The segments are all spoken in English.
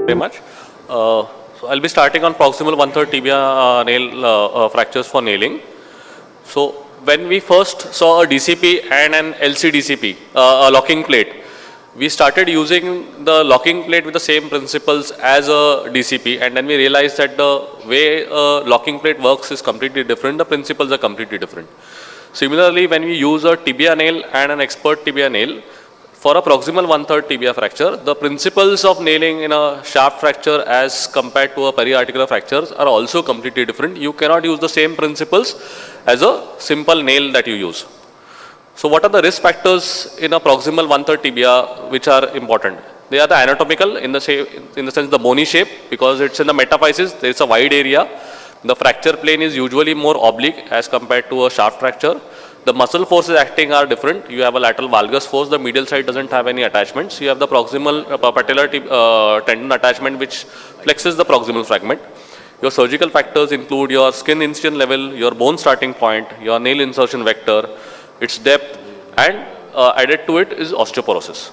Very much. So I'll be starting on proximal 1/3 tibia nail fractures for nailing. So when we first saw a DCP and an LC-DCP, a locking plate, we started using the locking plate with the same principles as a DCP, and then we realized that the way a locking plate works is completely different, the principles are completely different. Similarly, when we use a tibia nail and an expert tibia nail, for a proximal 1/3 tibia fracture, the principles of nailing in a shaft fracture as compared to a periarticular fractures are also completely different. You cannot use the same principles as a simple nail that you use. So what are the risk factors in a proximal 1/3 tibia which are important? They are the anatomical in the sense the bony shape, because it's in the metaphysis, there is a wide area. The fracture plane is usually more oblique as compared to a shaft fracture. The muscle forces acting are different. You have a lateral valgus force, the medial side doesn't have any attachments. You have the proximal patellar tendon attachment which flexes the proximal fragment. Your surgical factors include your skin incision level, your bone starting point, your nail insertion vector, its depth, and added to it is osteoporosis.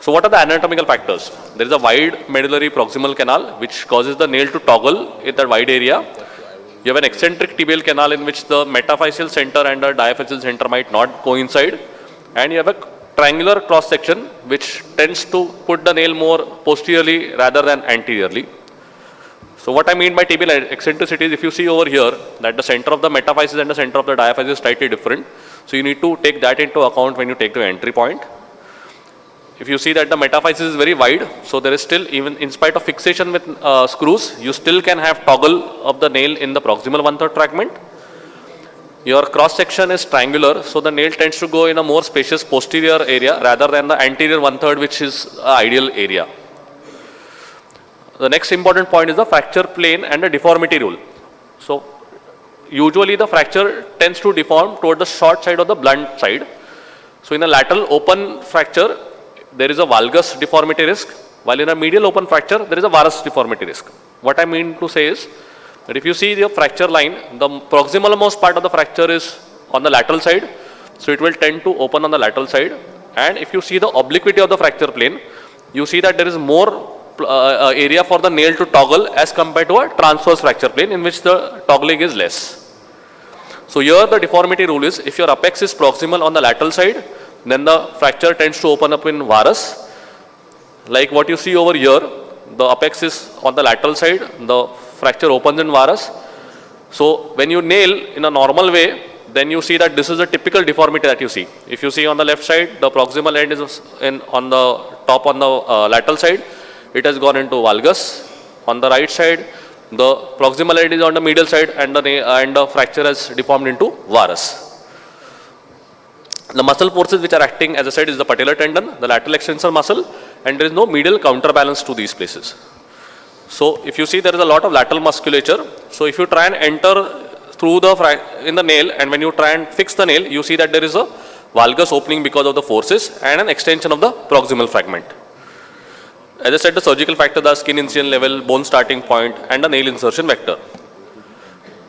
So what are the anatomical factors? There is a wide medullary proximal canal which causes the nail to toggle in that wide area. You have an eccentric tibial canal in which the metaphyseal center and the diaphyseal center might not coincide, and you have a triangular cross section which tends to put the nail more posteriorly rather than anteriorly. So what I mean by tibial eccentricity is, if you see over here that the center of the metaphysis and the center of the diaphysis is slightly different, so you need to take that into account when you take the entry point. If you see that the metaphysis is very wide, so there is still, even in spite of fixation with screws, you still can have toggle of the nail in the proximal 1/3 fragment. Your cross section is triangular, so the nail tends to go in a more spacious posterior area rather than the anterior 1/3, which is ideal area. The next important point is the fracture plane and the deformity rule. So usually the fracture tends to deform toward the short side or the blunt side. So in a lateral open fracture, there is a valgus deformity risk, while in a medial open fracture, there is a varus deformity risk. What I mean to say is that if you see the fracture line, the proximal most part of the fracture is on the lateral side, so it will tend to open on the lateral side. And if you see the obliquity of the fracture plane, you see that there is more area for the nail to toggle as compared to a transverse fracture plane in which the toggling is less. So here the deformity rule is, if your apex is proximal on the lateral side, then the fracture tends to open up in varus. Like what you see over here, the apex is on the lateral side, the fracture opens in varus. So when you nail in a normal way, then you see that this is a typical deformity that you see. If you see on the left side, the proximal end is on the top on the lateral side, it has gone into valgus. On the right side, the proximal end is on the medial side, and the fracture has deformed into varus. The muscle forces which are acting, as I said, is the patellar tendon, the lateral extensor muscle, and there is no medial counterbalance to these places. So if you see, there is a lot of lateral musculature. So if you try and enter through in the nail, and when you try and fix the nail, you see that there is a valgus opening because of the forces and an extension of the proximal fragment. As I said, the surgical factors are skin incision level, bone starting point, and the nail insertion vector.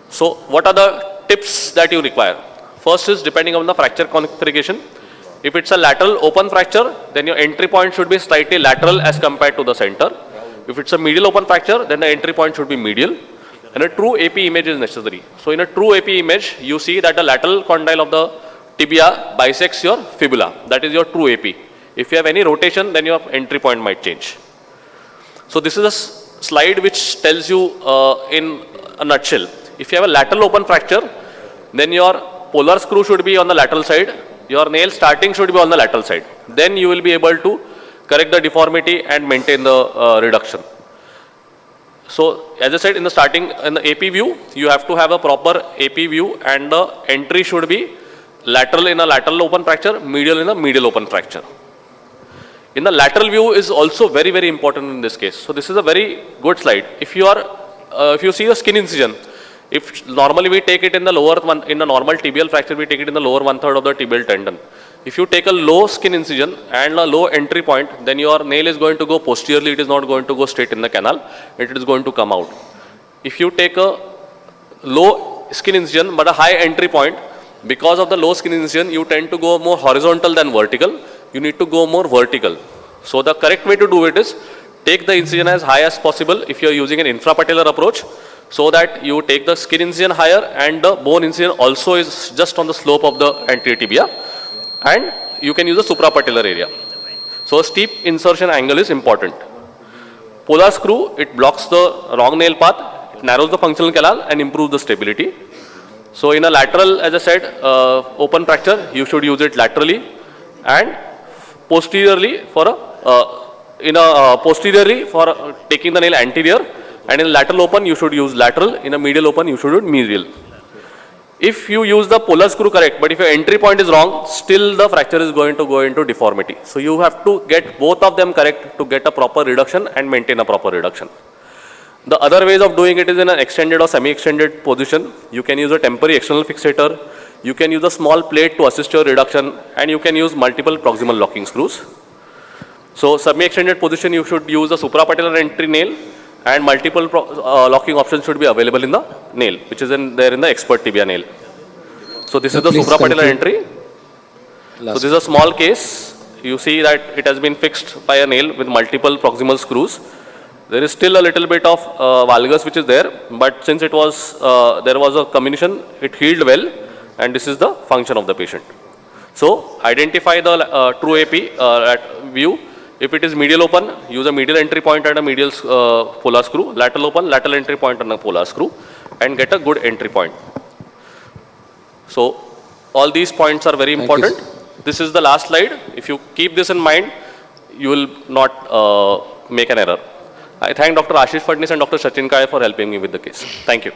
So what are the tips that you require? First is, depending on the fracture configuration. If it's a lateral open fracture, then your entry point should be slightly lateral as compared to the center. If it's a medial open fracture, then the entry point should be medial. And a true AP image is necessary. So in a true AP image, you see that the lateral condyle of the tibia bisects your fibula. That is your true AP. If you have any rotation, then your entry point might change. So this is a slide which tells you in a nutshell. If you have a lateral open fracture, then your polar screw should be on the lateral side, your nail starting should be on the lateral side. Then you will be able to correct the deformity and maintain the reduction. So as I said, in the AP view, you have to have a proper AP view, and the entry should be lateral in a lateral open fracture, medial in a medial open fracture. In the lateral view is also very, very important in this case. So this is a very good slide. If you see the skin incision, if normally we take it in the lower one, in a normal tibial fracture, we take it in the lower 1/3 of the tibial tendon. If you take a low skin incision and a low entry point, then your nail is going to go posteriorly, it is not going to go straight in the canal, it is going to come out. If you take a low skin incision but a high entry point, Because of the low skin incision, you tend to go more horizontal than vertical. You need to go more vertical. So the correct way to do it is take the incision as high as possible if you are using an infra-patellar approach, so that you take the skin incision higher and the bone incision also is just on the slope of the anterior tibia, and you can use the supra-patellar area. So a steep insertion angle is important. Polar screw, it blocks the wrong nail path, it narrows the functional canal and improves the stability. So in a lateral, as I said, open fracture, you should use it laterally, and posteriorly for posteriorly for taking the nail anterior, and in lateral open you should use lateral, in a medial open you should use medial. If you use the polar screw correct, but if your entry point is wrong, still the fracture is going to go into deformity. So you have to get both of them correct to get a proper reduction and maintain a proper reduction. The other ways of doing it is in an extended or semi-extended position. You can use a temporary external fixator, you can use a small plate to assist your reduction, and you can use multiple proximal locking screws. So semi-extended position, you should use a supra-patellar entry nail, and multiple locking options should be available in the nail, which is there in the expert tibia nail. So this is the supra-patellar entry. So this is a small case. You see that it has been fixed by a nail with multiple proximal screws. There is still a little bit of valgus which is there, but since it was there was a comminution, it healed well, and this is the function of the patient. So identify the true AP view. If it is medial open, use a medial entry point and a medial polar screw. Lateral open, lateral entry point and a polar screw, and get a good entry point. So all these points are very important. This is the last slide. If you keep this in mind, you will not make an error. I thank Dr. Ashish Fadnis and Dr. Sachin Kaya for helping me with the case. Thank you.